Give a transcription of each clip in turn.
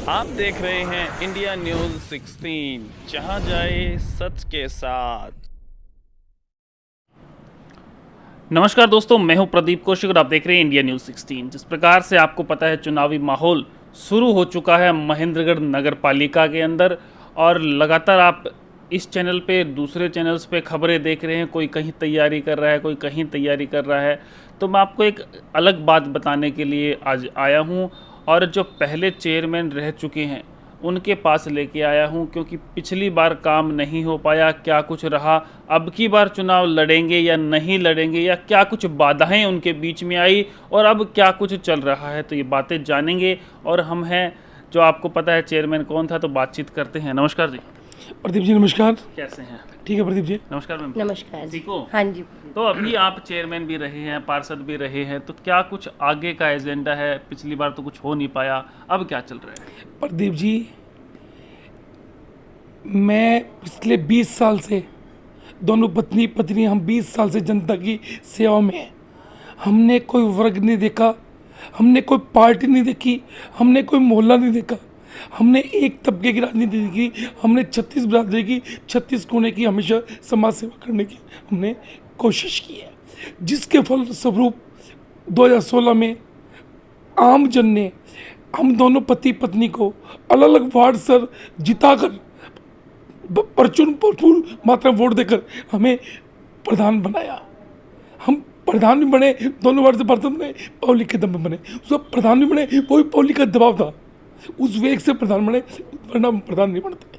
आप देख रहे हैं इंडिया न्यूज 16, जहां जाए सच के साथ। नमस्कार दोस्तों, मैं हूं प्रदीप कौशिक और आप देख रहे हैं इंडिया न्यूज़ 16। जिस प्रकार से आपको पता है, चुनावी माहौल शुरू हो चुका है महेंद्रगढ़ नगर पालिका के अंदर, और लगातार आप इस चैनल पे, दूसरे चैनल्स पे खबरें देख रहे हैं। कोई कहीं तैयारी कर रहा है, कोई कहीं तैयारी कर रहा है। तो मैं आपको एक अलग बात बताने के लिए आज आया हूँ, और जो पहले चेयरमैन रह चुके हैं उनके पास लेके आया हूं, क्योंकि पिछली बार काम नहीं हो पाया, क्या कुछ रहा, अब की बार चुनाव लड़ेंगे या नहीं लड़ेंगे, या क्या कुछ बाधाएं उनके बीच में आई और अब क्या कुछ चल रहा है। तो ये बातें जानेंगे, और हम हैं, जो आपको पता है चेयरमैन कौन था, तो बातचीत करते हैं। नमस्कार जी। प्रदीप जी नमस्कार। कैसे हैं? ठीक है प्रदीप जी। नमस्कार मैम। नमस्कार। ठीक हो? हाँ जी। तो अभी आप चेयरमैन भी रहे हैं, पार्षद भी रहे हैं, तो क्या कुछ आगे का एजेंडा है? पिछली बार तो कुछ हो नहीं पाया, अब क्या चल रहा है? प्रदीप जी, मैं पिछले 20 साल से, दोनों पत्नी पत्नी हम 20 साल से जनता की सेवा में हैं। हमने कोई वर्ग नहीं देखा, हमने कोई पार्टी नहीं देखी, हमने कोई मोहल्ला नहीं देखा, हमने एक तबके की राजनीति देखी। हमने 36 बिरादरी की, 36 कोने की हमेशा समाज सेवा करने की हमने कोशिश की है, जिसके फल स्वरूप 2016 में आम जन ने हम दोनों पति पत्नी को अलग अलग वार्ड सर जिताकर प्रचुर मात्रा वोट देकर हमें प्रधान बनाया। हम प्रधान भी बने, दोनों वार्ड से प्रथम बने, पब्लिक के दम पे बने। उसका प्रधान भी बने, वो भी पब्लिक का दबाव था, उस वेग से प्रधान बने, वरना प्रधान नहीं बनते।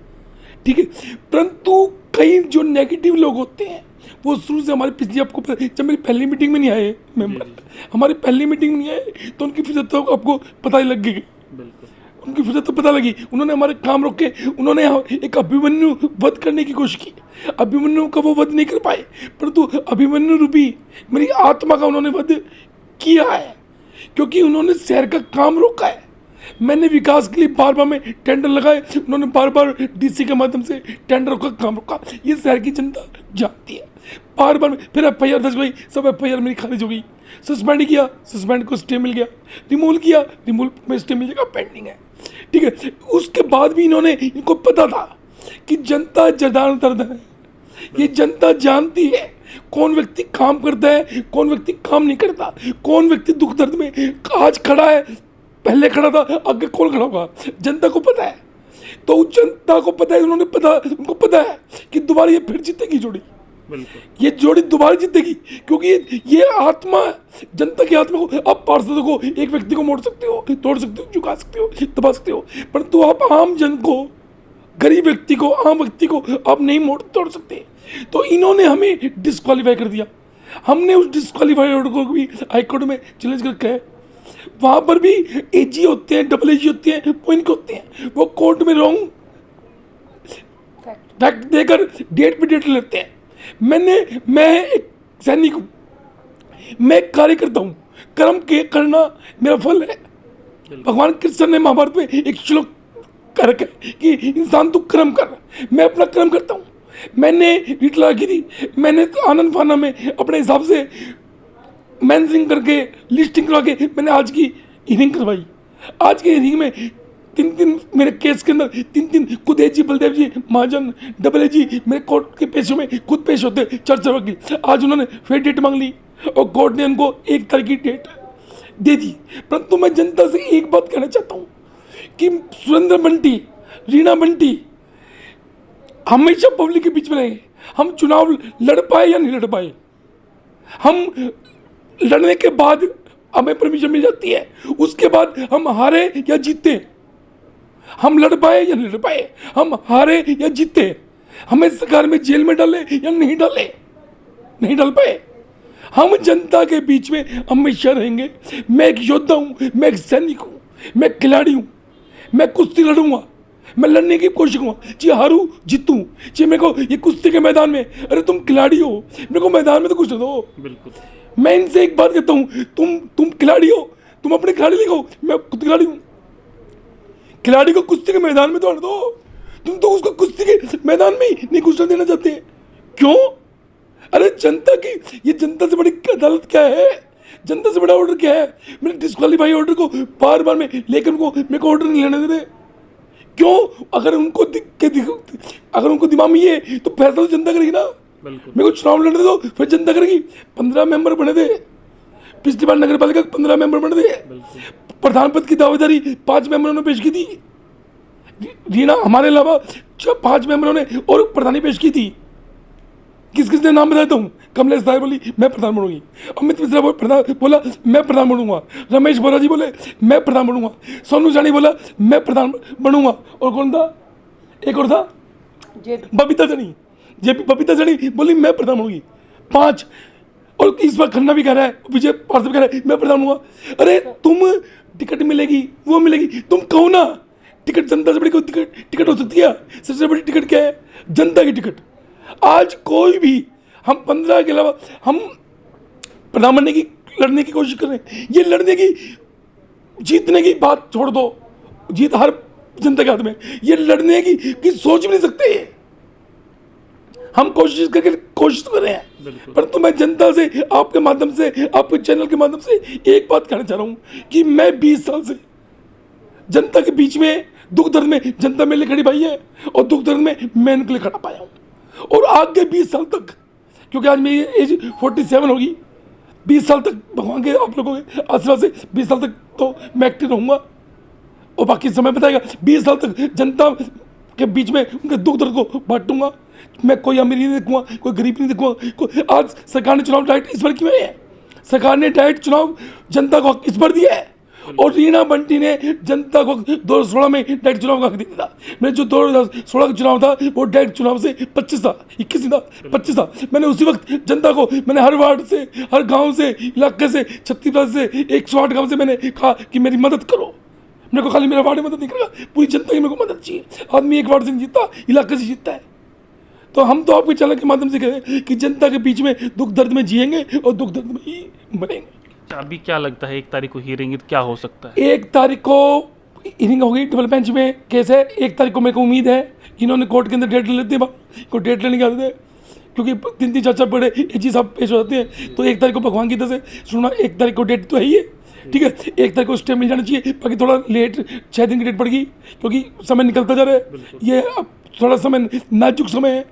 ठीक है, परंतु कई जो नेगेटिव लोग होते हैं वो शुरू से हमारे पिछली, आपको जब मेरी पहली मीटिंग में नहीं आए मेंबर, हमारी पहली मीटिंग में नहीं आए, तो उनकी फिजत तो आपको पता ही लग गई। उनकी फिजत तो पता लगी। उन्होंने हमारे काम रोके, उन्होंने एक अभिमन्यु वध करने की कोशिश की। अभिमन्यु का वो वध नहीं कर पाए, परंतु अभिमन्यु रूपी मेरी आत्मा का उन्होंने वध किया है, क्योंकि उन्होंने शहर का काम रोका है। मैंने विकास के लिए बार बार में टेंडर लगाए, उन्होंने बार बार डीसी के माध्यम से टेंडर का काम रोका। ये शहर की जनता जानती है। बार बार फिर FIR दर्ज हुई, सब FIR मेरी खारिज हो गई। सस्पेंड किया, सस्पेंड को स्टे मिल गया। रिमूव किया, रिमूव में स्टे मिल जाएगा, पेंडिंग है। ठीक है, उसके बाद भी इनको पता था कि जनता जदान दर्द है। ये जनता जानती है कौन व्यक्ति काम करता है, कौन व्यक्ति काम नहीं करता, कौन व्यक्ति दुख दर्द में आज खड़ा है, पहले खड़ा था, आगे कौन खड़ा होगा, जनता को पता है। तो जनता को पता है, उनको पता है कि दोबारा ये फिर जीतेगी जोड़ी। ये जोड़ी दोबारा जीतेगी, क्योंकि ये आत्मा, जनता की आत्मा को, आप पार्षदों को, एक व्यक्ति को मोड़ सकते हो, तोड़ सकते हो, झुका सकते हो, दबा सकते हो, परंतु आप आम जन को, गरीब व्यक्ति को, आम व्यक्ति को आप नहीं मोड़ तोड़ सकते। तो इन्होंने हमें डिस्क्वालीफाई कर दिया। हमने उस डिस्क्वालीफाई ऑर्डर को भी हाईकोर्ट में चैलेंज करके है। वहाँ पर भी AG होते हैं, AA होते हैं, वो इनके होते हैं, वो कोर्ट में रॉन्ग फैक्ट देकर डेट पे डेट लेते हैं। मैं एक सैनिक हूँ, मैं कार्य करता हूँ, कर्म के करना मेरा फल है। भगवान कृष्ण ने महाभारत में एक श्लोक कर रखा है कि इंसान तू कर्म कर। मैं अपना कर्म करता हूँ। मैंने रीट लगा की थी, मैंने आनंद फाना में अपने हिसाब से मैंसिंग करके लिस्टिंग करवा के मैंने आज की हियरिंग करवाई। आज की हियरिंग में तीन मेरे केस के अंदर तीन खुद AG बलदेव जी महाजन, AA मेरे कोर्ट के पेशों में खुद पेश होते, चर्चा वकील। आज उन्होंने फिर डेट मांग ली और कोर्ट ने उनको 1 तारीख की डेट दे दी। परंतु मैं जनता से एक बात कहना चाहता हूँ कि सुरेंद्र बंटी, रीना बंटी हमेशा पब्लिक के बीच में रहे। हम चुनाव लड़ पाए या नहीं लड़ पाए, हम लड़ने के बाद हमें परमिशन मिल जाती है, उसके बाद हम हारे या जीते, हम लड़ पाए या नहीं लड़ पाए, हम हारे या जीते, हमें सरकार में जेल में डाले या नहीं डाले, नहीं डाल पाए। हम जनता के बीच में हमेशा रहेंगे। मैं एक योद्धा हूँ, मैं एक सैनिक हूँ, मैं खिलाड़ी हूँ, मैं कुश्ती लड़ूंगा, मैं लड़ने की कोशिश करूँगा, चाहे हारूं जीतूं। चाहे मेरे को ये कुश्ती के मैदान में, अरे तुम खिलाड़ी हो, मेरे को मैदान में तो कुछ दो। बिल्कुल, मैं इनसे एक बात कहता हूँ, तुम खिलाड़ी हो, तुम अपने खिलाड़ी लिखो, मैं खुद खिलाड़ी हूँ। खिलाड़ी को कुश्ती के मैदान में तो हट दो, तुम तो उसको कुश्ती के मैदान में ही नहीं घुसने देना चाहते। क्यों? अरे जनता की, ये जनता से बड़ी अदालत क्या है, जनता से बड़ा ऑर्डर क्या है? मैंने डिस्क्वालीफाई ऑर्डर को बार बार में लेकर उनको मेरे को ऑर्डर नहीं लेने दे रहे। क्यों? अगर उनको दिमाग में ये तो फैसला तो जनता करेगी ना। बिल्कुल। मेरे को चुनाव लड़ने दो, फिर जनता करेगी। 15 मेंबर बने थे पिछली बार नगर पालिका, 15 मेंबर बने थे। प्रधान पद की दावेदारी 5 मेंबरों ने पेश की थी। रीना हमारे अलावा 5 मेंबरों ने और प्रधानी पेश की थी। किस किस ने नाम बताता हूँ? कमलेश दाई बोली मैं प्रधान बनूंगी, अमित मिश्रा बोला मैं प्रधान बनूंगा, रमेश बोरा जी बोले मैं प्रधान बनूंगा, सोनू जानी बोला मैं प्रधान बनूंगा, और कौन था? एक और था बबीता जानी, बबीता जानी बोली मैं प्रधान बनूंगी। 5। और इस बार खन्ना भी कह रहा है, विजय पार्षद कह रहा है मैं प्रधान बनूंगा। अरे तुम टिकट मिलेगी वो मिलेगी, तुम कहो ना। टिकट जनता से बड़ी कोई टिकट हो सकती है? सबसे बड़ी टिकट क्या है? जनता की टिकट। आज कोई भी, हम 15 के अलावा हम प्रधान बनने की लड़ने की कोशिश कर रहे हैं। ये लड़ने की जीतने की बात छोड़ दो, जीत हर जनता के हाथ में। ये लड़ने की सोच भी नहीं सकते। हम कोशिश कर रहे हैं, परंतु मैं जनता से, आपके माध्यम से, आपके चैनल के माध्यम से एक बात कहना चाह रहा हूं कि मैं 20 साल से जनता के बीच में, दुख दर्द में जनता मेरे लिए खड़ी पाई है, और दुख दर्द में मैं इनके लिए खड़ा पाया हूं। और आगे 20 साल तक, क्योंकि आज मेरी एज 47 होगी, 20 साल तक भगवान के, आप लोगों के आशीर्वाद से 20 साल तक तो मैं एक्टिव रहूंगा, और बाकी समय बताएगा। 20 साल तक जनता के बीच में उनके दुख दर्द को बांटूंगा। मैं कोई अमीर नहीं देखूंगा, कोई गरीब नहीं देखूंगा। आज सरकार ने चुनाव डायरेक्ट इस बार किया है, सरकार ने डायरेक्ट चुनाव जनता को इस बार दिया है। और रीना बंटी ने जनता को 2016 में डायरेक्ट चुनाव का हक दिया था। मैंने जो 2016 का चुनाव था वो डायरेक्ट चुनाव से 25 था, 21 था, 25 था। मैंने उसी वक्त जनता को, मैंने हर वार्ड से, हर गांव से, इलाके से, छत्तीसगढ़ से 108 गांव से मैंने कहा कि मेरी मदद करो। मेरे को खाली मेरा वार्ड में मदद नहीं करेगा, पूरी जनता की मेरे को मदद चाहिए। आदमी एक वार्ड से नहीं जीतता, इलाके से जीतता है। तो हम तो आपके चैनल के माध्यम से कह रहे हैं कि जनता के बीच में दुख दर्द में जिएंगे और दुख दर्द में ही मरेंगे। अभी क्या लगता है 1 तारीख को हियरिंग क्या हो सकता है? 1 तारीख को हियरिंग होगी, डबल बेंच में केस है। 1 तारीख को मेरे को उम्मीद है, इन्होंने कोर्ट के अंदर डेट ले लेते हैं, को डेट लेने के आते थे, क्योंकि 3-3 4-4 बड़े एजी साहब पेश हो जाते हैं। तो 1 तारीख को भगवान की तरह से सुनना, 1 तारीख को डेट तो है ही है, ठीक है। 1 तारीख को स्टे मिल जाना चाहिए। बाकी थोड़ा लेट 6 दिन की डेट पड़ गई, क्योंकि समय निकलता जा रहा है। ये अब थोड़ा समय नाजुक समय है,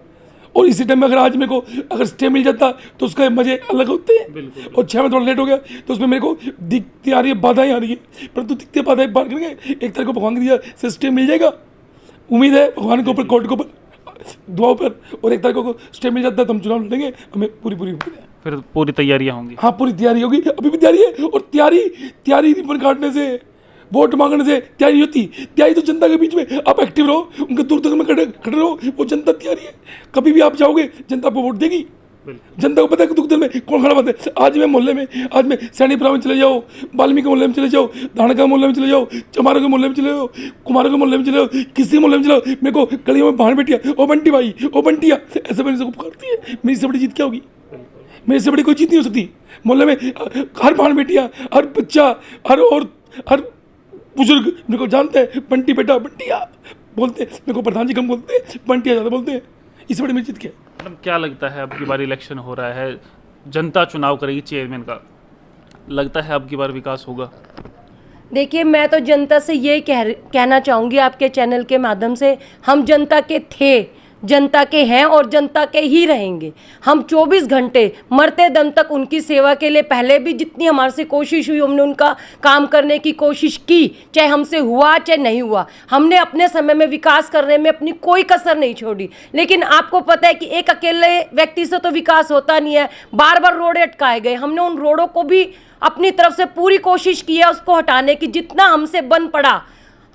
और इसी टाइम में अगर आज मेरे को अगर स्टे मिल जाता तो उसका मजे अलग होते हैं। और 6 में थोड़ा लेट हो गया तो उसमें मेरे को दिखती आ रही है, बाधाएं आ रही है, परंतु दिखते बाधाएं पार करेंगे। 1 तारीख को भगवान की दिया से स्टे मिल जाएगा, उम्मीद है भगवान के ऊपर, कोर्ट के ऊपर, दुआओं पर। और 1 तारीख को स्टे मिल जाता है तो हम चुनाव लड़ेंगे, हमें पूरी उम्मीद है। फिर पूरी तैयारियां होंगी? हाँ, पूरी तैयारी होगी, अभी भी तैयारी है। और तैयारी रिबन काटने से, वोट मांगने से तैयारी होती। तैयारी तो जनता के बीच में आप एक्टिव रहो, उनके दूर तक में खड़े रहो, वो जनता तैयारी है। कभी भी आप जाओगे जनता आपको वोट देगी। जनता को पता है कि दुख दर्द में कौन खड़ा बात है। आज मैं मोहल्ले में, आज मैं सैनीपुरा में चले जाओ, वाल्मीकि मोहल्ले में चले जाओ, धानका मोहल्ले में चले जाओ, चमारों के मोहल्ले में चले जाओ, कुमारों के मोहल्ले में चले जाओ, किसी मोहल्ले में चले जाओ, मेरे को गलियों में बहन बेटिया, ओ बंटी भाई, ओ बंटिया, ऐसे मेरे से पुकारती है। मेरी से बड़ी जीत क्या होगी? मेरे से बड़ी कोई जीत नहीं हो सकती। मोहल्ले में हर बहन बेटिया, हर बच्चा, हर औरत, हर बुजुर्ग मेरे को जानते हैं, बंटी बेटा, बंटिया बोलते हैं। मेरे को प्रधान जी कम बोलते हैं, बंटिया ज़्यादा बोलते हैं। इससे बड़ी मेरी जीत क्या है? मतलब क्या लगता है, अब की बार इलेक्शन हो रहा है, जनता चुनाव करेगी चेयरमैन का, लगता है अब की बार विकास होगा? देखिए, मैं तो जनता से ये कहना चाहूँगी आपके चैनल के माध्यम से, हम जनता के थे, जनता के हैं और जनता के ही रहेंगे। हम 24 घंटे मरते दम तक उनकी सेवा के लिए, पहले भी जितनी हमारे से कोशिश हुई हमने उनका काम करने की कोशिश की, चाहे हमसे हुआ चाहे नहीं हुआ। हमने अपने समय में विकास करने में अपनी कोई कसर नहीं छोड़ी। लेकिन आपको पता है कि एक अकेले व्यक्ति से तो विकास होता नहीं है, बार बार रोड अटकाए गए। हमने उन रोडों को भी अपनी तरफ से पूरी कोशिश की है उसको हटाने की, जितना हमसे बन पड़ा,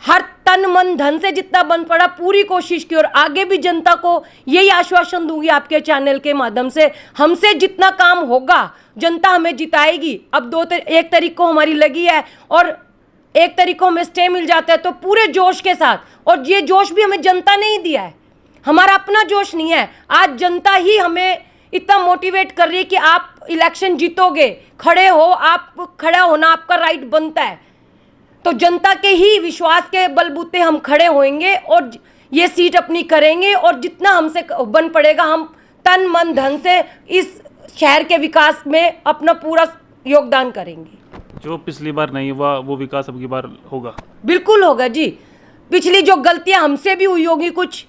हर तन मन धन से जितना बन पड़ा पूरी कोशिश की। और आगे भी जनता को यही आश्वासन दूंगी आपके चैनल के माध्यम से, हमसे जितना काम होगा जनता हमें जिताएगी। अब 1 तारीख को हमारी लगी है, और 1 तारीख को हमें स्टे मिल जाता है तो पूरे जोश के साथ, और ये जोश भी हमें जनता ने ही दिया है, हमारा अपना जोश नहीं है। आज जनता ही हमें इतना मोटिवेट कर रही है कि आप इलेक्शन जीतोगे, खड़े हो, आप खड़ा होना आपका राइट बनता है। तो जनता के ही विश्वास के बलबूते हम खड़े होंगे और ये सीट अपनी करेंगे, और जितना हमसे बन पड़ेगा हम तन मन धन से इस शहर के विकास में अपना पूरा योगदान करेंगे। जो पिछली बार नहीं हुआ वो विकास अब की बार होगा? बिल्कुल होगा जी। पिछली जो गलतियां हमसे भी हुई होगी कुछ,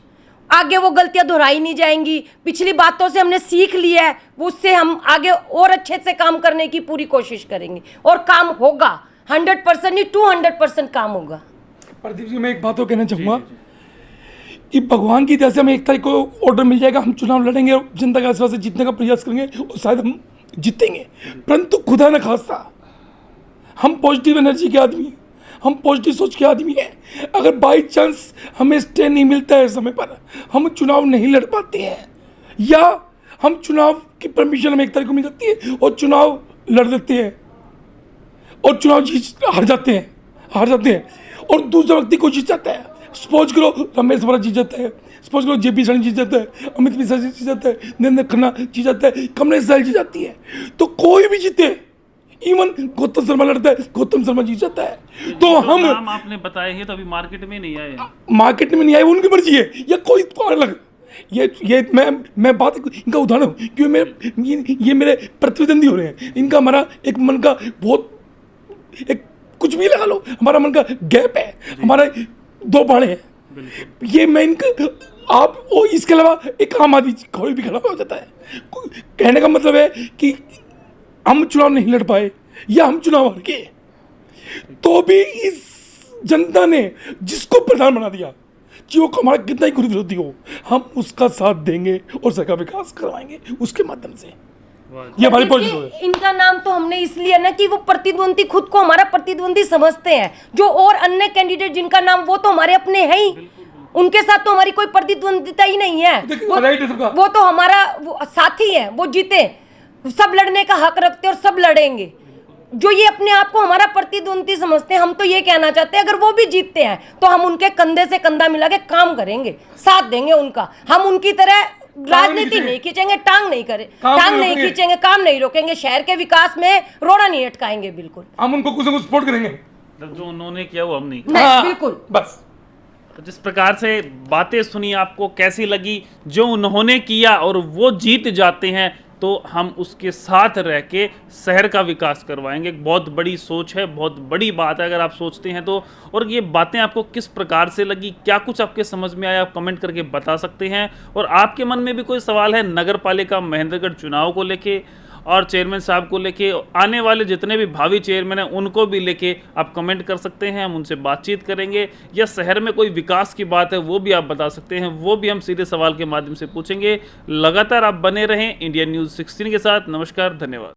आगे वो गलतियां दोहराई नहीं जाएंगी। पिछली बातों से हमने सीख लिया है, उससे हम आगे और अच्छे से काम करने की पूरी कोशिश करेंगे और काम होगा। 100% नहीं 200% काम होगा। प्रदीप जी, मैं एक बात और कहना चाहूँगा कि भगवान की दया से हमें 1 तारीख को ऑर्डर मिल जाएगा, हम चुनाव लड़ेंगे और जनता के आशीर्वाद से जीतने का प्रयास करेंगे और शायद हम जीतेंगे। परंतु खुदा न खास्ता हम पॉजिटिव एनर्जी के आदमी हैं, हम पॉजिटिव सोच के आदमी हैं। अगर बाई चांस हमें स्टे नहीं मिलता है समय पर, हम चुनाव नहीं लड़ पाते हैं, या हम चुनाव की परमिशन हमें 1 तारीख को मिल जाती है और चुनाव लड़ देते हैं और चुनाव हार जाते हैं और दूसरा व्यक्ति को जीत जाता है। सपोज करो रमेश बरा जीत जाता है, सपोज करो जेपी सैनी जीत जाता है, अमित मिश्रा जी जीत जाता है, नरेंद्र खन्ना जीत जाता है, कमलेश दयाल जीत जाती है, तो कोई भी जीते, इवन गौतम शर्मा लड़ता है, गौतम शर्मा जीत जाता है। तो हम नाम आपने बताए हैं तो अभी मार्केट में नहीं आए, मार्केट में नहीं आए, उनकी मर्जी है या कोई अलग। ये मैं बात इनका उदाहरण हूँ क्योंकि ये मेरे प्रतिद्वंदी हो रहे हैं। इनका हमारा एक मन का बहुत एक कुछ भी लगा लो, हमारा मन का गैप है, हमारा 2 बाड़े हैं। ये मैं इनका आप वो इसके अलावा एक आम आदमी कोई भी खड़ा हो जाता है। कहने का मतलब है कि हम चुनाव नहीं लड़ पाए या हम चुनाव हार गए, तो भी इस जनता ने जिसको प्रधान बना दिया, जो हमारा कितना ही विरोधी हो, हम उसका साथ देंगे और सरकार विकास करवाएंगे उसके माध्यम से। ये हमारी पॉलिसी है। इनका नाम तो हमने इसलिए ना कि वो प्रतिद्वंदी खुद को हमारा प्रतिद्वंदी समझते हैं। जो और अन्य कैंडिडेट जिनका नाम, वो तो हमारे अपने हैं ही, उनके साथ तो हमारी कोई प्रतिद्वंदिता ही नहीं है। वो तो हमारा साथी है, वो जीते, सब लड़ने का हक रखते हैं और सब लड़ेंगे। जो ये अपने आप को हमारा प्रतिद्वंदी समझते हैं, हम तो ये कहना चाहते हैं अगर वो भी जीतते हैं तो हम उनके कंधे से कंधा मिला के काम करेंगे, साथ देंगे उनका। हम उनकी तरह राजनीति नहीं खींचेंगे, टांग नहीं खींचेंगे, काम नहीं रोकेंगे, शहर के विकास में रोड़ा नहीं अटकाएंगे। बिल्कुल हम उनको कुछ न कुछ सपोर्ट करेंगे, जो उन्होंने किया वो हम नहीं। बिल्कुल बस। तो जिस प्रकार से बातें सुनी, आपको कैसी लगी? जो उन्होंने किया और वो जीत जाते हैं तो हम उसके साथ रह के शहर का विकास करवाएंगे। एक बहुत बड़ी सोच है, बहुत बड़ी बात है अगर आप सोचते हैं तो। और ये बातें आपको किस प्रकार से लगी, क्या कुछ आपके समझ में आया, आप कमेंट करके बता सकते हैं। और आपके मन में भी कोई सवाल है नगर पालिका महेंद्रगढ़ चुनाव को लेके और चेयरमैन साहब को लेके, आने वाले जितने भी भावी चेयरमैन हैं उनको भी लेके आप कमेंट कर सकते हैं, हम उनसे बातचीत करेंगे। या शहर में कोई विकास की बात है वो भी आप बता सकते हैं, वो भी हम सीधे सवाल के माध्यम से पूछेंगे। लगातार आप बने रहें इंडिया न्यूज़ 16 के साथ। नमस्कार, धन्यवाद।